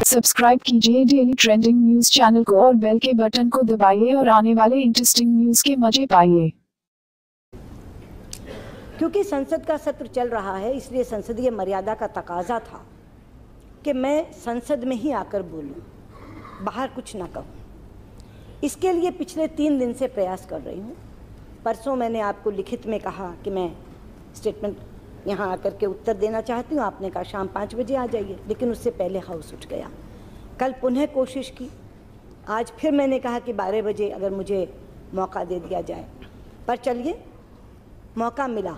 Subscribe कीजिए daily trending news channel को और बेल के बटन को दबाइए और आने वाले इंटरेस्टिंग न्यूज के मजे पाइए। क्योंकि संसद का सत्र चल रहा है, इसलिए संसदीय मर्यादा का तकाजा था कि मैं संसद में ही आकर बोलूं, बाहर कुछ ना कहूं। इसके लिए पिछले 3 दिन से प्रयास कर रही हूं। परसों मैंने आपको लिखित में कहा कि मैं स्टेटमेंट यहाँ आकर के उत्तर देना चाहती हूँ। आपने कहा शाम 5 बजे आ जाइए, लेकिन उससे पहले हाउस उठ गया। कल पुनः कोशिश की, आज फिर मैंने कहा कि 12 बजे अगर मुझे मौका दे दिया जाए, पर चलिए मौका मिला।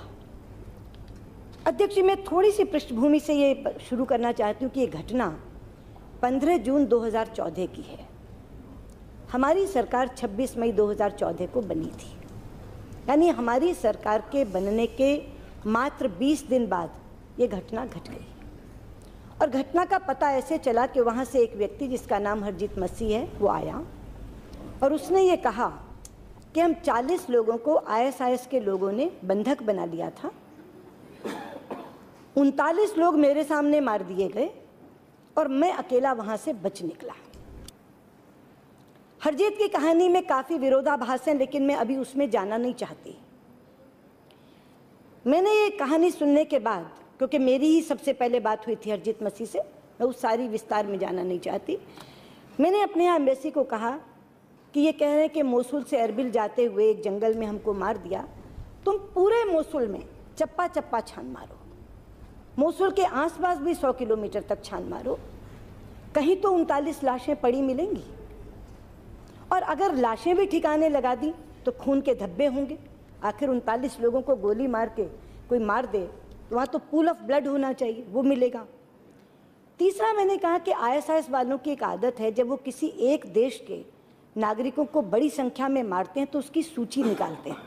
अध्यक्ष जी, मैं थोड़ी सी पृष्ठभूमि से ये शुरू करना चाहती हूँ कि ये घटना 15 जून 2014 की है। हमारी सरकार 26 मई 2014 को बनी थी, यानी हमारी सरकार के बनने के मात्र 20 दिन बाद ये घटना घट गई। और घटना का पता ऐसे चला कि वहाँ से एक व्यक्ति जिसका नाम हरजीत मसीह है वो आया और उसने ये कहा कि हम 40 लोगों को ISIS के लोगों ने बंधक बना लिया था, 39 लोग मेरे सामने मार दिए गए और मैं अकेला वहाँ से बच निकला। हरजीत की कहानी में काफ़ी विरोधाभास हैं, लेकिन मैं अभी उसमें जाना नहीं चाहती। मैंने ये कहानी सुनने के बाद, क्योंकि मेरी ही सबसे पहले बात हुई थी हरजीत मसीह से, मैं उस सारी विस्तार में जाना नहीं चाहती। मैंने अपने यहाँ एम्बेसी को कहा कि ये कह रहे हैं कि मोसुल से अरबिल जाते हुए एक जंगल में हमको मार दिया। तुम पूरे मोसुल में चप्पा चप्पा छान मारो, मोसुल के आसपास भी 100 किलोमीटर तक छान मारो, कहीं तो 39 लाशें पड़ी मिलेंगी। और अगर लाशें भी ठिकाने लगा दी तो खून के धब्बे होंगे। आखिर 39 लोगों को गोली मार के कोई मार दे तो वहाँ तो पूल ऑफ ब्लड होना चाहिए, वो मिलेगा। तीसरा मैंने कहा कि ISIS वालों की एक आदत है, जब वो किसी एक देश के नागरिकों को बड़ी संख्या में मारते हैं तो उसकी सूची निकालते हैं।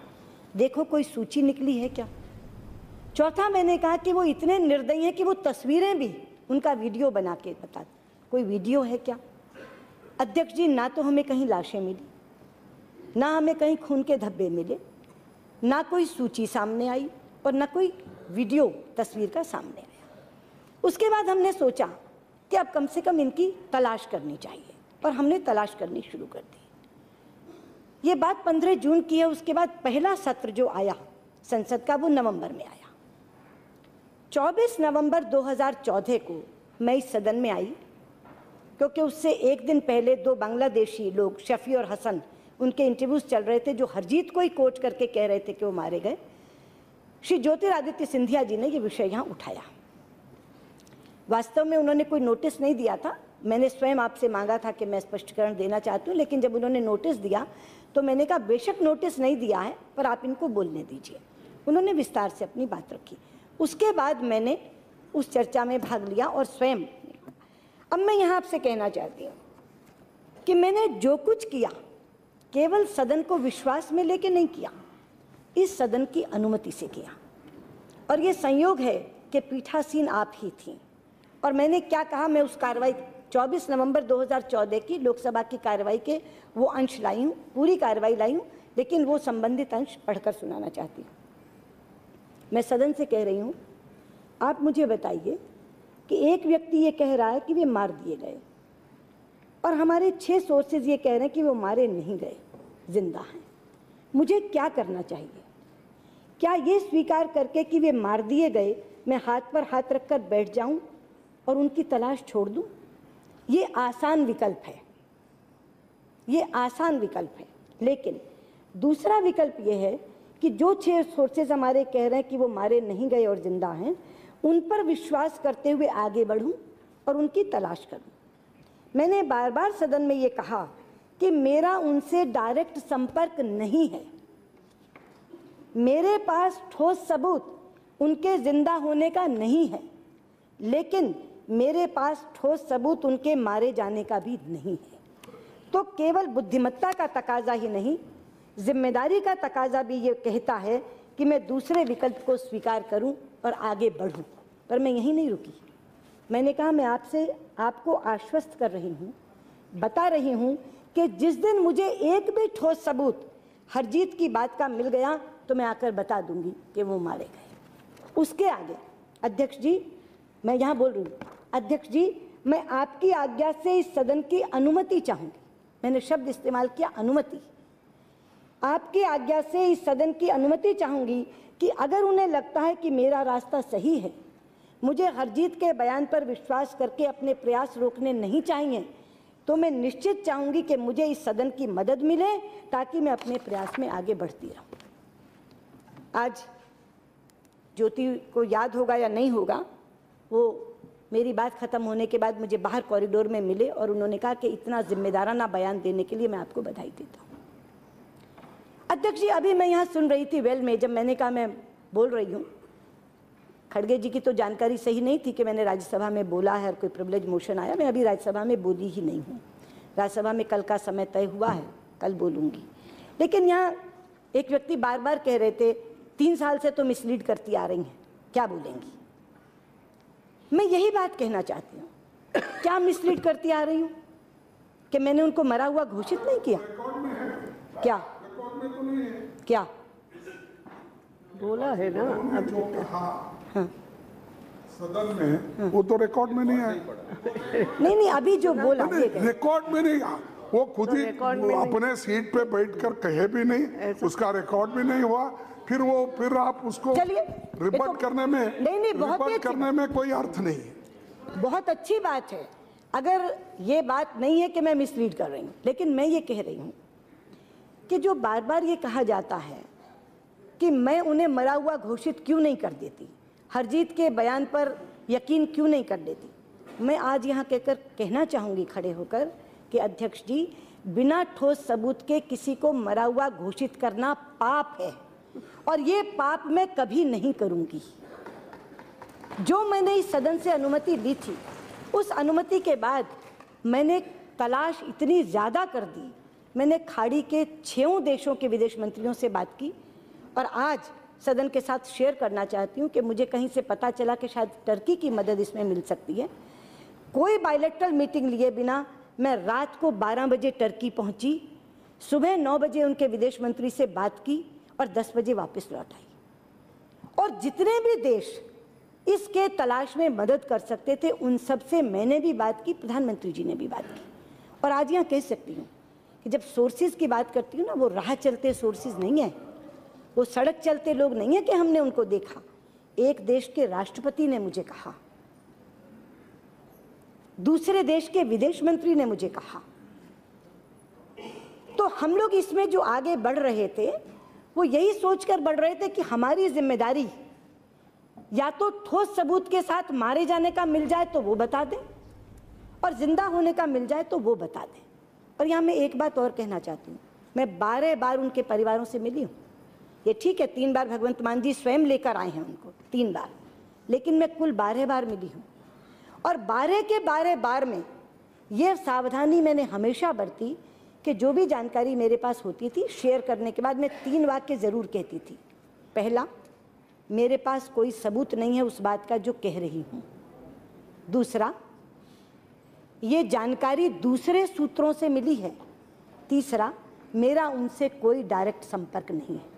देखो कोई सूची निकली है क्या? चौथा मैंने कहा कि वो इतने निर्दयी हैं कि वो तस्वीरें भी उनका वीडियो बना के बताते, कोई वीडियो है क्या? अध्यक्ष जी, ना तो हमें कहीं लाशें मिली, ना हमें कहीं खून के धब्बे मिले, ना कोई सूची सामने आई और ना कोई वीडियो तस्वीर का सामने आया। उसके बाद हमने सोचा कि अब कम से कम इनकी तलाश करनी चाहिए और हमने तलाश करनी शुरू कर दी। ये बात 15 जून की है। उसके बाद पहला सत्र जो आया संसद का वो नवंबर में आया। 24 नवंबर 2014 को मैं इस सदन में आई, क्योंकि उससे एक दिन पहले 2 बांग्लादेशी लोग, शफी और हसन, उनके इंटरव्यूज चल रहे थे जो हरजीत को ही कोट करके कह रहे थे कि वो मारे गए। श्री ज्योतिरादित्य सिंधिया जी ने ये विषय यहाँ उठाया। वास्तव में उन्होंने कोई नोटिस नहीं दिया था, मैंने स्वयं आपसे मांगा था कि मैं स्पष्टीकरण देना चाहती हूँ, लेकिन जब उन्होंने नोटिस दिया तो मैंने कहा बेशक नोटिस नहीं दिया है पर आप इनको बोलने दीजिए। उन्होंने विस्तार से अपनी बात रखी। उसके बाद मैंने उस चर्चा में भाग लिया और स्वयं। अब मैं यहाँ आपसे कहना चाहती हूँ कि मैंने जो कुछ किया केवल सदन को विश्वास में लेके नहीं किया, इस सदन की अनुमति से किया। और ये संयोग है कि पीठासीन आप ही थीं। और मैंने क्या कहा, मैं उस कार्रवाई 24 नवंबर 2014 की लोकसभा की कार्रवाई के वो अंश लाई हूँ, पूरी कार्रवाई लाई हूँ, लेकिन वो संबंधित अंश पढ़कर सुनाना चाहती हूँ। मैं सदन से कह रही हूँ, आप मुझे बताइए कि एक व्यक्ति ये कह रहा है कि वे मार दिए गए और हमारे 6 सोर्सेज ये कह रहे हैं कि वो मारे नहीं गए, जिंदा हैं। मुझे क्या करना चाहिए? क्या ये स्वीकार करके कि वे मार दिए गए मैं हाथ पर हाथ रखकर बैठ जाऊं और उनकी तलाश छोड़ दूं? ये आसान विकल्प है, ये आसान विकल्प है। लेकिन दूसरा विकल्प ये है कि जो 6 सोर्सेज हमारे कह रहे हैं कि वो मारे नहीं गए और जिंदा हैं, उन पर विश्वास करते हुए आगे बढ़ूं और उनकी तलाश करूं। मैंने बार बार सदन में ये कहा कि मेरा उनसे डायरेक्ट संपर्क नहीं है, मेरे पास ठोस सबूत उनके जिंदा होने का नहीं है, लेकिन मेरे पास ठोस सबूत उनके मारे जाने का भी नहीं है। तो केवल बुद्धिमत्ता का तकाजा ही नहीं, जिम्मेदारी का तकाजा भी ये कहता है कि मैं दूसरे विकल्प को स्वीकार करूं और आगे बढ़ूं। पर मैं यहीं नहीं रुकी। मैंने कहा मैं आपको आश्वस्त कर रही हूं, बता रही हूं कि जिस दिन मुझे एक भी ठोस सबूत हरजीत की बात का मिल गया तो मैं आकर बता दूंगी कि वो मारे गए। उसके आगे अध्यक्ष जी, मैं यहाँ बोल रही हूँ, अध्यक्ष जी मैं आपकी आज्ञा से इस सदन की अनुमति चाहूंगी। मैंने शब्द इस्तेमाल किया, अनुमति। आपकी आज्ञा से इस सदन की अनुमति चाहूंगी कि अगर उन्हें लगता है कि मेरा रास्ता सही है, मुझे हरजीत के बयान पर विश्वास करके अपने प्रयास रोकने नहीं चाहिए, तो मैं निश्चित चाहूंगी कि मुझे इस सदन की मदद मिले ताकि मैं अपने प्रयास में आगे बढ़ती रहूं। आज ज्योति को याद होगा या नहीं होगा, वो मेरी बात खत्म होने के बाद मुझे बाहर कॉरिडोर में मिले और उन्होंने कहा कि इतना जिम्मेदाराना बयान देने के लिए मैं आपको बधाई देता हूं। अध्यक्ष जी, अभी मैं यहाँ सुन रही थी वेल में, जब मैंने कहा मैं बोल रही हूँ, खड़गे जी की तो जानकारी सही नहीं थी कि मैंने राज्यसभा में बोला है और कोई प्रिविलेज मोशन आया। मैं अभी राज्यसभा में बोली ही नहीं हूँ। राज्यसभा में कल का समय तय हुआ है, कल बोलूँगी। लेकिन यहाँ एक व्यक्ति बार बार कह रहे थे 3 साल से तो मिसलीड करती आ रही हैं, क्या बोलेंगी? मैं यही बात कहना चाहती हूँ, क्या मिसलीड करती आ रही हूँ कि मैंने उनको मरा हुआ घोषित नहीं किया? क्या क्या बोला है ना अभी? हाँ, सदन में वो तो रिकॉर्ड में नहीं है। नहीं, अभी जो बोला रिकॉर्ड में नहीं, वो खुद ही अपने सीट पे बैठकर कहे भी नहीं, उसका रिकॉर्ड भी नहीं हुआ। फिर आप उसको रिपोर्ट करने में रिपोर्ट करने में कोई अर्थ नहीं है। बहुत अच्छी बात है अगर ये बात नहीं है कि मैं मिसलीड कर रही हूँ, लेकिन मैं ये कह रही हूँ कि जो बार बार ये कहा जाता है कि मैं उन्हें मरा हुआ घोषित क्यों नहीं कर देती, हरजीत के बयान पर यकीन क्यों नहीं कर देती, मैं आज यहाँ कहना चाहूँगी खड़े होकर कि अध्यक्ष जी, बिना ठोस सबूत के किसी को मरा हुआ घोषित करना पाप है और ये पाप मैं कभी नहीं करूँगी। जो मैंने इस सदन से अनुमति ली थी, उस अनुमति के बाद मैंने तलाश इतनी ज़्यादा कर दी। मैंने खाड़ी के 6 देशों के विदेश मंत्रियों से बात की और आज सदन के साथ शेयर करना चाहती हूँ कि मुझे कहीं से पता चला कि शायद टर्की की मदद इसमें मिल सकती है। कोई बायलैटरल मीटिंग लिए बिना मैं रात को 12 बजे टर्की पहुँची, सुबह 9 बजे उनके विदेश मंत्री से बात की और 10 बजे वापस लौट आई। और जितने भी देश इसके तलाश में मदद कर सकते थे उन सब से मैंने भी बात की, प्रधानमंत्री जी ने भी बात की। और आज यहाँ कह सकती हूँ कि जब सोर्सेज की बात करती हूँ ना, वो राह चलते सोर्सेज नहीं है, वो सड़क चलते लोग नहीं है कि हमने उनको देखा। एक देश के राष्ट्रपति ने मुझे कहा, दूसरे देश के विदेश मंत्री ने मुझे कहा। तो हम लोग इसमें जो आगे बढ़ रहे थे वो यही सोचकर बढ़ रहे थे कि हमारी जिम्मेदारी या तो ठोस सबूत के साथ मारे जाने का मिल जाए तो वो बता दें और जिंदा होने का मिल जाए तो वो बता दें। और यहाँ मैं एक बात और कहना चाहती हूँ, मैं 12 बार उनके परिवारों से मिली हूँ। ये ठीक है 3 बार भगवंत मान जी स्वयं लेकर आए हैं उनको, 3 बार, लेकिन मैं कुल 12 बार मिली हूँ। और 12 के 12 बार में ये सावधानी मैंने हमेशा बरती कि जो भी जानकारी मेरे पास होती थी शेयर करने के बाद मैं 3 वाक्य ज़रूर कहती थी। पहला, मेरे पास कोई सबूत नहीं है उस बात का जो कह रही हूँ। दूसरा, ये जानकारी दूसरे सूत्रों से मिली है। तीसरा, मेरा उनसे कोई डायरेक्ट संपर्क नहीं है।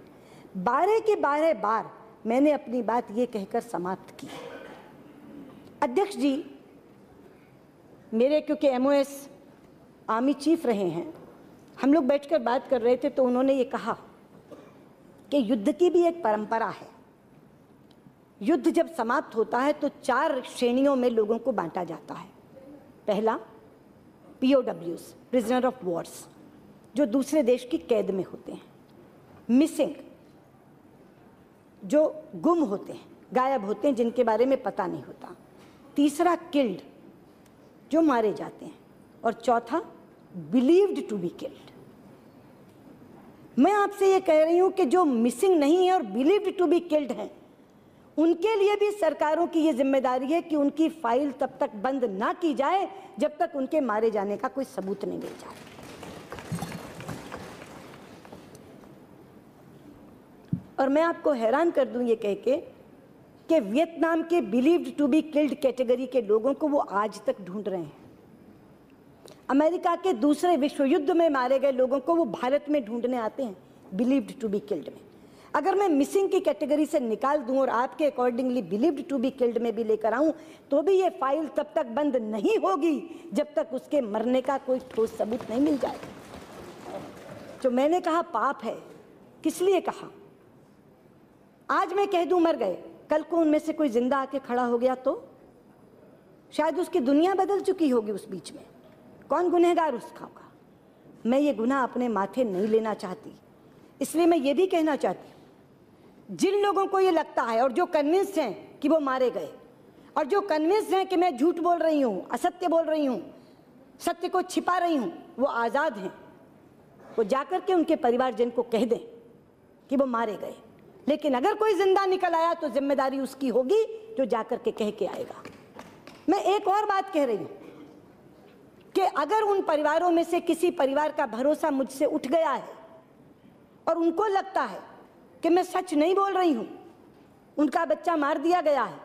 12 के 12 बार मैंने अपनी बात ये कहकर समाप्त की। अध्यक्ष जी, मेरे क्योंकि MOS आर्मी चीफ रहे हैं, हम लोग बैठकर बात कर रहे थे तो उन्होंने ये कहा कि युद्ध की भी एक परंपरा है। युद्ध जब समाप्त होता है तो 4 श्रेणियों में लोगों को बांटा जाता है। पहला, POWs, प्रिजनर ऑफ वॉर्स, जो दूसरे देश की कैद में होते हैं। मिसिंग, जो गुम होते हैं, गायब होते हैं, जिनके बारे में पता नहीं होता। तीसरा, किल्ड, जो मारे जाते हैं। और चौथा, बिलीव्ड टू बी किल्ड। मैं आपसे ये कह रही हूं कि जो मिसिंग नहीं है और बिलीव्ड टू बी किल्ड हैं, उनके लिए भी सरकारों की ये जिम्मेदारी है कि उनकी फाइल तब तक बंद ना की जाए जब तक उनके मारे जाने का कोई सबूत नहीं मिल जाए। और मैं आपको हैरान कर दूं ये कह के कि वियतनाम के believed to be killed category के लोगों को वो आज तक ढूंढ रहे हैं। अमेरिका के दूसरे विश्व युद्ध में मारे गए लोगों को वो भारत में ढूंढने आते हैं बिलीव्ड टू बी किल्ड में। अगर मैं मिसिंग की कैटेगरी से निकाल दूं और आपके accordingly believed to be killed में भी लेकर आऊं, तो भी ये फाइल तब तक बंद नहीं होगी जब तक उसके मरने का कोई ठोस सबूत नहीं मिल जाए। जो मैंने कहा पाप है, किस लिए कहा? आज मैं कह दूं मर गए, कल को उनमें से कोई जिंदा आके खड़ा हो गया तो शायद उसकी दुनिया बदल चुकी होगी उस बीच में। कौन गुनहगार उसका होगा? मैं ये गुनाह अपने माथे नहीं लेना चाहती। इसलिए मैं ये भी कहना चाहती हूँ, जिन लोगों को ये लगता है और जो कन्विंस्ड हैं कि वो मारे गए, और जो कन्विंस्ड हैं कि मैं झूठ बोल रही हूँ, असत्य बोल रही हूँ, सत्य को छिपा रही हूँ, वो आज़ाद हैं। वो जाकर के उनके परिवारजन को कह दें कि वो मारे गए। लेकिन अगर कोई जिंदा निकल आया तो जिम्मेदारी उसकी होगी जो जाकर के कह के आएगा। मैं एक और बात कह रही हूँ कि अगर उन परिवारों में से किसी परिवार का भरोसा मुझसे उठ गया है और उनको लगता है कि मैं सच नहीं बोल रही हूँ, उनका बच्चा मार दिया गया है,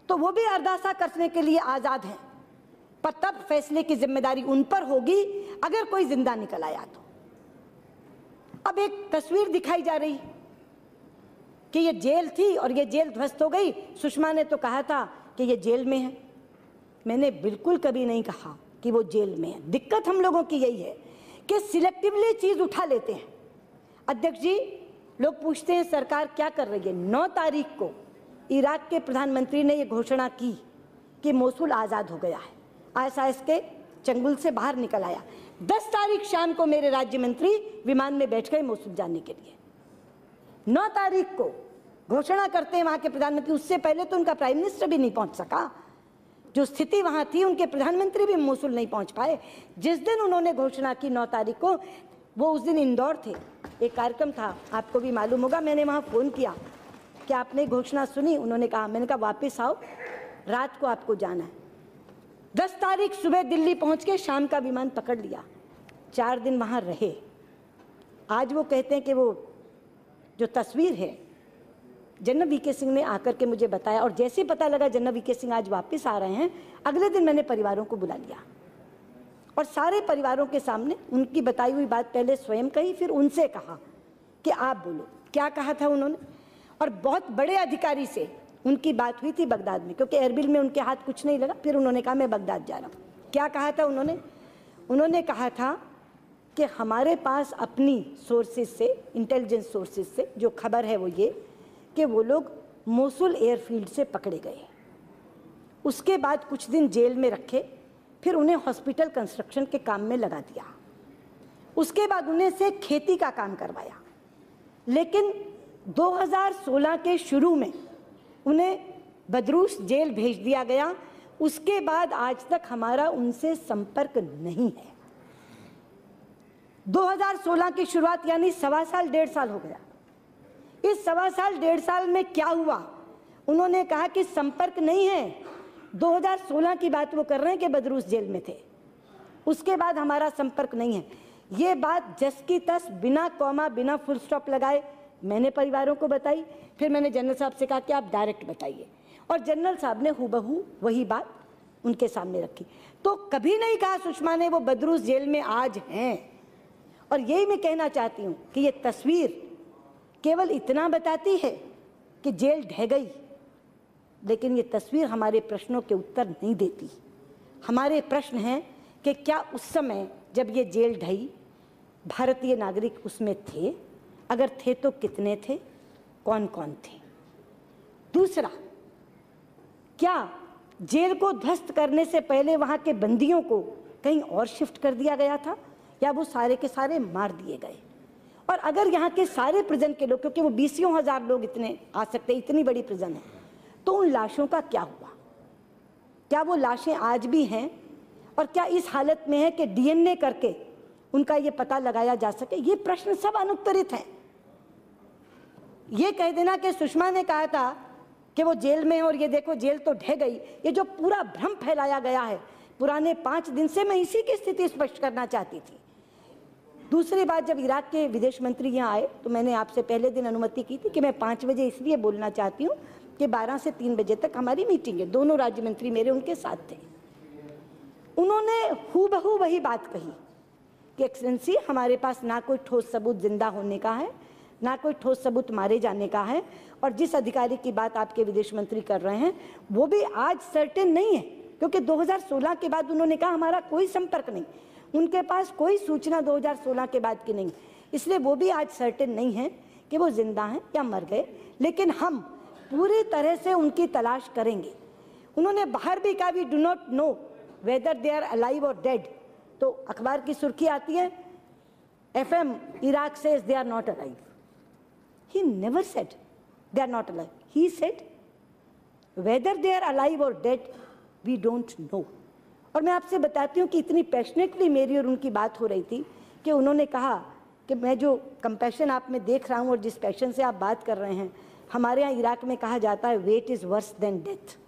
तो वो भी अरदासा करने के लिए आज़ाद हैं। पर तब फैसले की जिम्मेदारी उन पर होगी अगर कोई जिंदा निकल आया तो। अब एक तस्वीर दिखाई जा रही कि ये जेल थी और ये जेल ध्वस्त हो गई। सुषमा ने तो कहा था कि ये जेल में है। मैंने बिल्कुल कभी नहीं कहा कि वो जेल में है। दिक्कत हम लोगों की यही है कि सिलेक्टिवली चीज उठा लेते हैं। अध्यक्ष जी, लोग पूछते हैं सरकार क्या कर रही है। 9 तारीख को इराक के प्रधानमंत्री ने ये घोषणा की कि मोसुल आज़ाद हो गया है, ISIS के चंगुल से बाहर निकल आया। 10 तारीख शाम को मेरे राज्य मंत्री विमान में बैठ गए मोसुल जाने के लिए। 9 तारीख को घोषणा करते हैं वहां के प्रधानमंत्री। उससे पहले तो उनका प्राइम मिनिस्टर भी नहीं पहुंच सका। जो स्थिति वहां थी, उनके प्रधानमंत्री भी मोसुल नहीं पहुंच पाए। जिस दिन उन्होंने घोषणा की 9 तारीख को, वो उस दिन इंदौर थे, एक कार्यक्रम था, आपको भी मालूम होगा। मैंने वहां फोन किया कि आपने घोषणा सुनी? उन्होंने कहा। मैंने कहा वापस आओ, रात को आपको जाना है। 10 तारीख सुबह दिल्ली पहुंच के शाम का विमान पकड़ लिया। 4 दिन वहां रहे। आज वो कहते हैं कि वो जो तस्वीर है, जनरल वीके सिंह ने आकर के मुझे बताया, और जैसे पता लगा जनरल वीके सिंह आज वापस आ रहे हैं, अगले दिन मैंने परिवारों को बुला लिया और सारे परिवारों के सामने उनकी बताई हुई बात पहले स्वयं कही, फिर उनसे कहा कि आप बोलो क्या कहा था उन्होंने। और बहुत बड़े अधिकारी से उनकी बात हुई थी बगदाद में, क्योंकि एरबिल में उनके हाथ कुछ नहीं लगा। फिर उन्होंने कहा मैं बगदाद जा रहा हूँ। क्या कहा था उन्होंने कहा था कि हमारे पास अपनी सोर्सेज से, इंटेलिजेंस सोर्सेज से जो खबर है वो ये कि वो लोग मोसुल एयरफील्ड से पकड़े गए। उसके बाद कुछ दिन जेल में रखे, फिर उन्हें हॉस्पिटल कंस्ट्रक्शन के काम में लगा दिया। उसके बाद उन्हें से खेती का काम करवाया। लेकिन 2016 के शुरू में उन्हें बदरूस जेल भेज दिया गया। उसके बाद आज तक हमारा उनसे संपर्क नहीं है। 2016 की शुरुआत यानी 1.25 साल 1.5 साल हो गया। इस 1.25 साल 1.5 साल में क्या हुआ? उन्होंने कहा कि संपर्क नहीं है। 2016 की बात वो कर रहे हैं कि बदरूस जेल में थे। उसके बाद हमारा संपर्क नहीं है। ये बात जस की तस, बिना कॉमा, बिना फुल स्टॉप लगाए मैंने परिवारों को बताई। फिर मैंने जनरल साहब से कहा कि आप डायरेक्ट बताइए, और जनरल साहब ने हूबहू वही बात उनके सामने रखी। तो कभी नहीं कहा सुषमा ने वो बदरूस जेल में आज हैं। और यही मैं कहना चाहती हूँ कि ये तस्वीर केवल इतना बताती है कि जेल ढह गई, लेकिन ये तस्वीर हमारे प्रश्नों के उत्तर नहीं देती। हमारे प्रश्न हैं कि क्या उस समय जब ये जेल ढही भारतीय नागरिक उसमें थे? अगर थे तो कितने थे? कौन कौन थे? दूसरा, क्या जेल को ध्वस्त करने से पहले वहां के बंदियों को कहीं और शिफ्ट कर दिया गया था, या वो सारे के सारे मार दिए गए? और अगर यहाँ के सारे प्रिजन के लोग, क्योंकि वो 20,000 लोग इतने आ सकते, इतनी बड़ी प्रिजन है, तो उन लाशों का क्या हुआ? क्या वो लाशें आज भी हैं? और क्या इस हालत में है कि DNA करके उनका ये पता लगाया जा सके? ये प्रश्न सब अनुत्तरित हैं। ये कह देना कि सुषमा ने कहा था कि वो जेल में है और ये देखो जेल तो ढह गई, ये जो पूरा भ्रम फैलाया गया है पुराने 5 दिन से, मैं इसी की स्थिति स्पष्ट करना चाहती थी। दूसरी बात, जब इराक के विदेश मंत्री यहाँ आए तो मैंने आपसे पहले दिन अनुमति की थी कि मैं 5 बजे इसलिए बोलना चाहती हूँ कि 12 से 3 बजे तक हमारी मीटिंग है। दोनों राज्य मंत्री मेरे उनके साथ थे। उन्होंने हूबहू वही बात कही कि एक्सेलेंसी, हमारे पास ना कोई ठोस सबूत जिंदा होने का है, ना कोई ठोस सबूत मारे जाने का है। और जिस अधिकारी की बात आपके विदेश मंत्री कर रहे हैं वो भी आज सर्टेन नहीं है, क्योंकि 2016 के बाद उन्होंने कहा हमारा कोई संपर्क नहीं, उनके पास कोई सूचना 2016 के बाद की नहीं, इसलिए वो भी आज सर्टेन नहीं है कि वो जिंदा हैं या मर गए। लेकिन हम पूरी तरह से उनकी तलाश करेंगे। उन्होंने बाहर भी कहा we do not know whether they are alive और डेड, तो अखबार की सुर्खी आती है FM Iraq says they are not alive. He never said they are not alive. He said whether they are alive or dead we don't know. और मैं आपसे बताती हूँ कि इतनी पैशनेटली मेरी और उनकी बात हो रही थी कि उन्होंने कहा कि मैं जो कंपैशन आप में देख रहा हूँ और जिस पैशन से आप बात कर रहे हैं, हमारे यहाँ इराक में कहा जाता है wait is worse than death.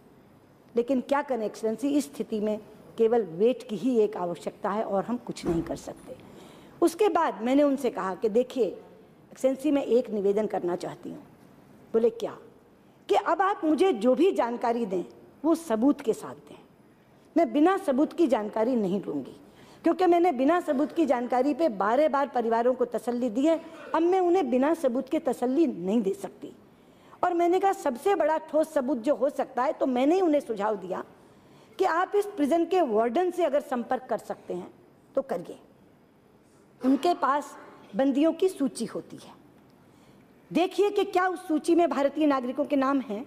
लेकिन क्या करें एक्सेलेंसी, इस स्थिति में केवल वेट की ही एक आवश्यकता है और हम कुछ नहीं कर सकते। उसके बाद मैंने उनसे कहा कि देखिए एक्सेलेंसी, मैं एक निवेदन करना चाहती हूँ। बोले क्या? कि अब आप मुझे जो भी जानकारी दें वो सबूत के साथ दें। मैं बिना सबूत की जानकारी नहीं लूँगी, क्योंकि मैंने बिना सबूत की जानकारी पे बार बार परिवारों को तसल्ली दी है। अब मैं उन्हें बिना सबूत के तसल्ली नहीं दे सकती। और मैंने कहा सबसे बड़ा ठोस सबूत जो हो सकता है, तो मैंने ही उन्हें सुझाव दिया कि आप इस प्रिजन के वार्डन से अगर संपर्क कर सकते हैं तो करिए। उनके पास बंदियों की सूची होती है, देखिए कि क्या उस सूची में भारतीय नागरिकों के नाम हैं,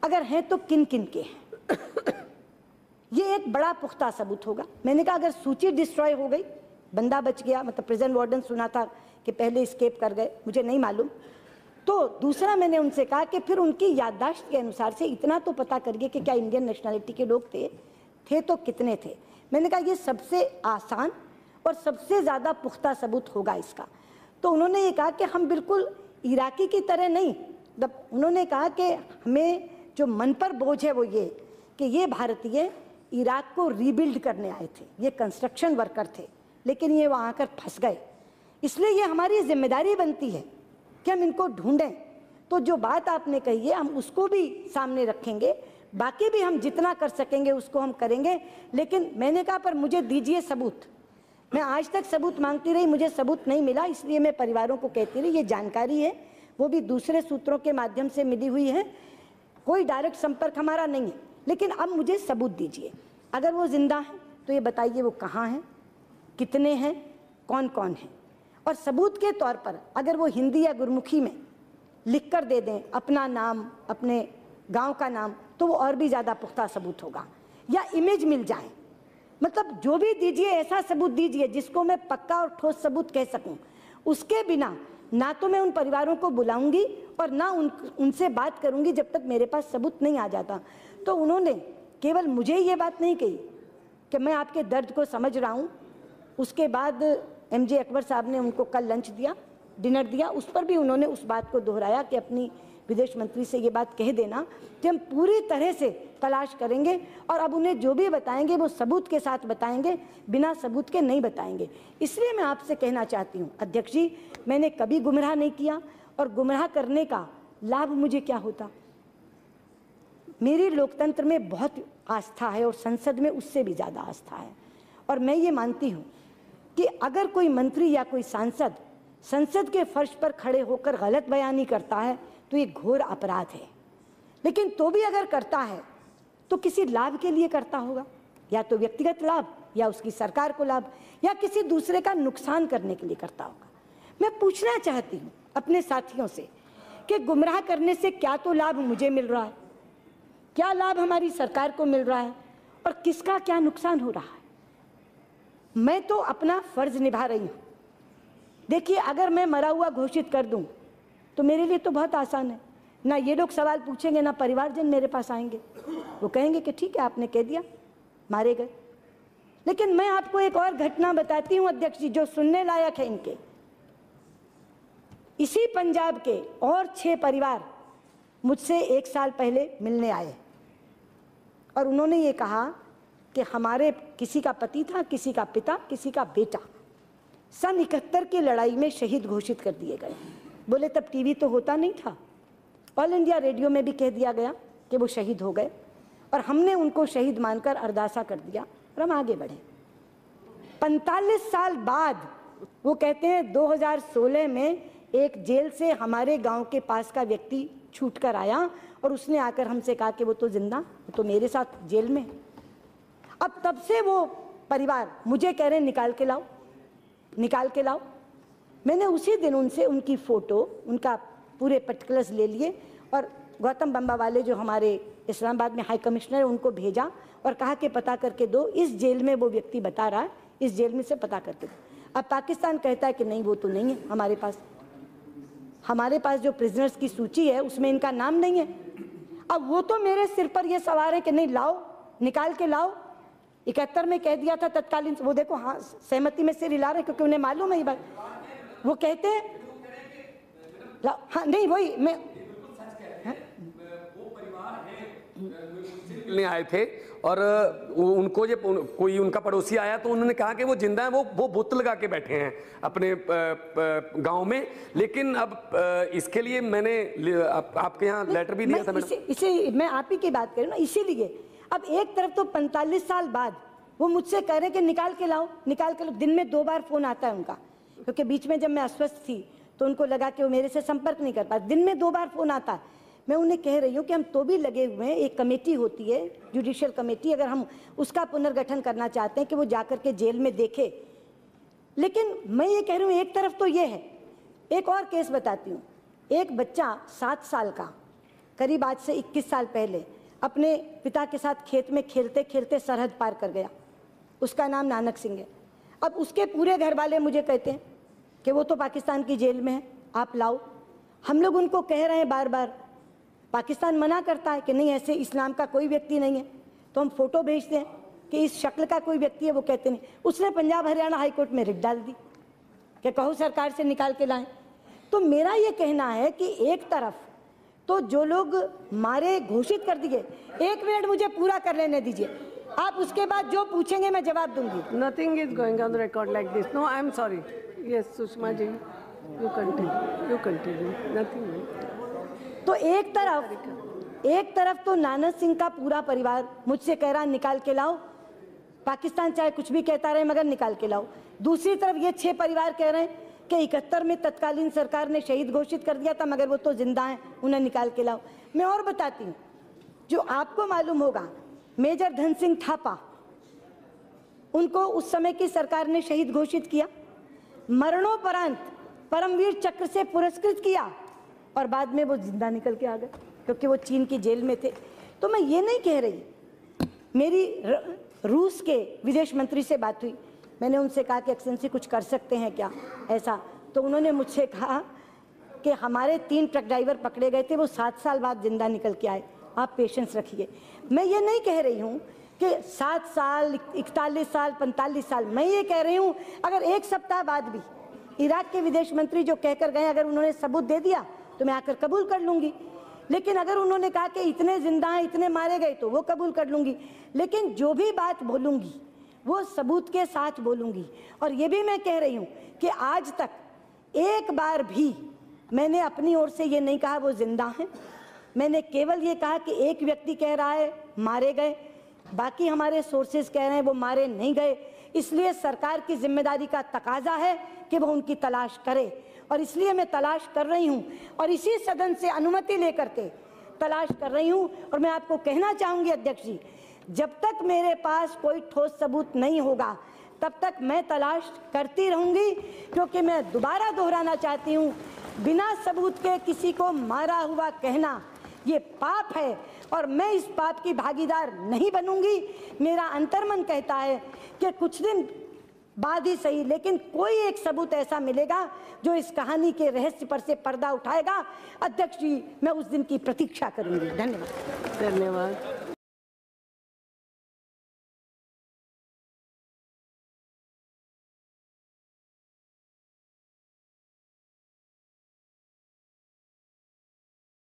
अगर हैं तो किन किन के हैं। ये एक बड़ा पुख्ता सबूत होगा। मैंने कहा अगर सूची डिस्ट्रॉय हो गई, बंदा बच गया, मतलब प्रिजन वार्डन सुना था कि पहले स्केप कर गए, मुझे नहीं मालूम, तो दूसरा मैंने उनसे कहा कि फिर उनकी याददाश्त के अनुसार से इतना तो पता करिए कि क्या इंडियन नेशनैलिटी के लोग थे तो कितने थे। मैंने कहा ये सबसे आसान और सबसे ज़्यादा पुख्ता सबूत होगा इसका। तो उन्होंने ये कहा कि हम बिल्कुल इराकी की तरह नहीं, उन्होंने कहा कि हमें जो मन पर बोझ है वो ये कि ये भारतीय इराक को रीबिल्ड करने आए थे, ये कंस्ट्रक्शन वर्कर थे, लेकिन ये वहाँ आकर फंस गए। इसलिए ये हमारी जिम्मेदारी बनती है कि हम इनको ढूंढें। तो जो बात आपने कही है हम उसको भी सामने रखेंगे, बाकी भी हम जितना कर सकेंगे उसको हम करेंगे। लेकिन मैंने कहा पर मुझे दीजिए सबूत। मैं आज तक सबूत मांगती रही, मुझे सबूत नहीं मिला, इसलिए मैं परिवारों को कहती रही ये जानकारी है वो भी दूसरे सूत्रों के माध्यम से मिली हुई है, कोई डायरेक्ट संपर्क हमारा नहीं है, लेकिन अब मुझे सबूत दीजिए। अगर वो जिंदा है तो ये बताइए वो कहाँ हैं, कितने हैं, कौन कौन है। और सबूत के तौर पर अगर वो हिंदी या गुरमुखी में लिख कर दे दें अपना नाम, अपने गांव का नाम, तो वो और भी ज़्यादा पुख्ता सबूत होगा। या इमेज मिल जाए, मतलब जो भी दीजिए ऐसा सबूत दीजिए जिसको मैं पक्का और ठोस सबूत कह सकूं। उसके बिना ना तो मैं उन परिवारों को बुलाऊंगी और ना उनसे बात करूंगी जब तक मेरे पास सबूत नहीं आ जाता। तो उन्होंने केवल मुझे ये बात नहीं कही कि मैं आपके दर्द को समझ रहा हूँ, उसके बाद MJ अकबर साहब ने उनको कल लंच दिया, डिनर दिया, उस पर भी उन्होंने उस बात को दोहराया कि अपनी विदेश मंत्री से ये बात कह देना कि हम पूरी तरह से तलाश करेंगे और अब उन्हें जो भी बताएंगे वो सबूत के साथ बताएंगे, बिना सबूत के नहीं बताएंगे। इसलिए मैं आपसे कहना चाहती हूँ अध्यक्ष जी, मैंने कभी गुमराह नहीं किया और गुमराह करने का लाभ मुझे क्या होता। मेरी लोकतंत्र में बहुत आस्था है और संसद में उससे भी ज़्यादा आस्था है। और मैं ये मानती हूँ कि अगर कोई मंत्री या कोई सांसद संसद के फर्श पर खड़े होकर गलत बयानी करता है तो ये घोर अपराध है। लेकिन तो भी अगर करता है तो किसी लाभ के लिए करता होगा, या तो व्यक्तिगत लाभ, या उसकी सरकार को लाभ, या किसी दूसरे का नुकसान करने के लिए करता होगा। मैं पूछना चाहती हूँ अपने साथियों से कि गुमराह करने से क्या तो लाभ मुझे मिल रहा है, क्या लाभ हमारी सरकार को मिल रहा है, और किसका क्या नुकसान हो रहा है। मैं तो अपना फर्ज निभा रही हूँ। देखिए अगर मैं मरा हुआ घोषित कर दूं तो मेरे लिए तो बहुत आसान है, ना ये लोग सवाल पूछेंगे, ना परिवारजन मेरे पास आएंगे, वो कहेंगे कि ठीक है आपने कह दिया, मारे गए। लेकिन मैं आपको एक और घटना बताती हूँ अध्यक्ष जी जो सुनने लायक है इनके। इसी पंजाब के और 6 परिवार मुझसे 1 साल पहले मिलने आए और उन्होंने ये कहा कि हमारे किसी का पति था, किसी का पिता, किसी का बेटा सन 71 की लड़ाई में शहीद घोषित कर दिए गए। बोले तब टीवी तो होता नहीं था, ऑल इंडिया रेडियो में भी कह दिया गया कि वो शहीद हो गए और हमने उनको शहीद मानकर अरदासा कर दिया और हम आगे बढ़े। 45 साल बाद वो कहते हैं 2016 में एक जेल से हमारे गांव के पास का व्यक्ति छूट कर आया और उसने आकर हमसे कहा कि वो तो जिंदा, वो तो मेरे साथ जेल में। अब तब से वो परिवार मुझे कह रहे हैं निकाल के लाओ, निकाल के लाओ। मैंने उसी दिन उनसे उनकी फ़ोटो, उनका पूरे पर्टिकुलर्स ले लिए और गौतम बम्बा वाले जो हमारे इस्लामाबाद में हाई कमिश्नर है उनको भेजा और कहा कि पता करके दो, इस जेल में वो व्यक्ति बता रहा है, इस जेल में से पता करके दो। अब पाकिस्तान कहता है कि नहीं वो तो नहीं है हमारे पास, हमारे पास जो प्रिजनर्स की सूची है उसमें इनका नाम नहीं है। अब वो तो मेरे सिर पर ये सवार है कि नहीं लाओ, निकाल के लाओ। 71 में कह दिया था तत्कालीन, वो देखो हाँ सहमति में सिर हिला रहे क्योंकि उन्हें मालूम है ये बात। वो कहते हैं हाँ नहीं वही मैं मिलने आए थे और उनको जब कोई उनका पड़ोसी आया तो उन्होंने कहा कि वो जिंदा है, वो बुत लगा के बैठे हैं अपने गांव में। लेकिन अब इसके लिए मैंने आपके यहाँ लेटर भी दिया था मैडम। इसे मैं आप ही की बात करूँ ना, इसीलिए अब एक तरफ तो 45 साल बाद वो मुझसे कह रहे हैं कि निकाल के लाओ, निकाल के लाओ। दिन में 2 बार फोन आता है उनका, क्योंकि बीच में जब मैं अस्वस्थ थी तो उनको लगा कि वो मेरे से संपर्क नहीं कर पाते। दिन में 2 बार फोन आता है। मैं उन्हें कह रही हूँ कि हम तो भी लगे हुए हैं, एक कमेटी होती है जुडिशियल कमेटी, अगर हम उसका पुनर्गठन करना चाहते हैं कि वो जाकर के जेल में देखे। लेकिन मैं ये कह रही हूँ एक तरफ तो ये है, एक और केस बताती हूँ। एक बच्चा 7 साल का करीब आज से 21 साल पहले अपने पिता के साथ खेत में खेलते खेलते सरहद पार कर गया, उसका नाम नानक सिंह है। अब उसके पूरे घर वाले मुझे कहते हैं कि वो तो पाकिस्तान की जेल में है, आप लाओ। हम लोग उनको कह रहे हैं बार बार, पाकिस्तान मना करता है कि नहीं ऐसे इस्लाम का कोई व्यक्ति नहीं है। तो हम फोटो भेजते हैं कि इस शक्ल का कोई व्यक्ति है, वो कहते नहीं। उसने पंजाब हरियाणा हाई कोर्ट में रिट डाल दी कि कहो सरकार से निकाल के लाएं। तो मेरा ये कहना है कि एक तरफ तो जो लोग मारे घोषित कर दिए, 1 मिनट मुझे पूरा कर लेने दीजिए, आप उसके बाद जो पूछेंगे मैं जवाब दूंगी। Nothing is going on the record like this. No I am sorry. Yes Sushma ji, you continue, nothing. तो एक तरफ तो नानक सिंह का पूरा परिवार मुझसे कह रहा निकाल के लाओ, पाकिस्तान चाहे कुछ भी कहता रहे मगर निकाल के लाओ। दूसरी तरफ ये 6 परिवार कह रहे हैं कि 71 में तत्कालीन सरकार ने शहीद घोषित कर दिया था मगर वो तो जिंदा हैं, उन्हें निकाल के लाओ। मैं और बताती हूँ, जो आपको मालूम होगा मेजर धन सिंह थापा, उनको उस समय की सरकार ने शहीद घोषित किया, मरणोपरांत परमवीर चक्र से पुरस्कृत किया और बाद में वो जिंदा निकल के आ गए क्योंकि वो चीन की जेल में थे। तो मैं ये नहीं कह रही, मेरी रूस के विदेश मंत्री से बात हुई, मैंने उनसे कहा कि एक्सेलेंसी कुछ कर सकते हैं क्या ऐसा। तो उन्होंने मुझसे कहा कि हमारे 3 ट्रक ड्राइवर पकड़े गए थे, वो 7 साल बाद जिंदा निकल के आए, आप पेशेंस रखिए। मैं ये नहीं कह रही हूँ कि 7 साल 41 साल 45 साल, मैं ये कह रही हूँ अगर 1 सप्ताह बाद भी इराक के विदेश मंत्री जो कहकर गए अगर उन्होंने सबूत दे दिया तो मैं आकर कबूल कर लूँगी। लेकिन अगर उन्होंने कहा कि इतने जिंदा हैं, इतने मारे गए, तो वो कबूल कर लूँगी। लेकिन जो भी बात बोलूँगी वो सबूत के साथ बोलूँगी। और ये भी मैं कह रही हूँ कि आज तक एक बार भी मैंने अपनी ओर से ये नहीं कहा वो जिंदा हैं। मैंने केवल ये कहा कि एक व्यक्ति कह रहा है मारे गए, बाकी हमारे सोर्सेज कह रहे हैं वो मारे नहीं गए। इसलिए सरकार की जिम्मेदारी का तकाजा है कि वो उनकी तलाश करे और इसलिए मैं तलाश कर रही हूँ और इसी सदन से अनुमति लेकर के तलाश कर रही हूँ। और मैं आपको कहना चाहूँगी अध्यक्ष जी, जब तक मेरे पास कोई ठोस सबूत नहीं होगा तब तक मैं तलाश करती रहूँगी, क्योंकि मैं दोबारा दोहराना चाहती हूँ, बिना सबूत के किसी को मारा हुआ कहना ये पाप है और मैं इस पाप की भागीदार नहीं बनूंगी। मेरा अंतर्मन कहता है कि कुछ दिन बाद ही सही, लेकिन कोई एक सबूत ऐसा मिलेगा जो इस कहानी के रहस्य पर से पर्दा उठाएगा। अध्यक्ष जी, मैं उस दिन की प्रतीक्षा करूंगी। धन्यवाद। धन्यवाद।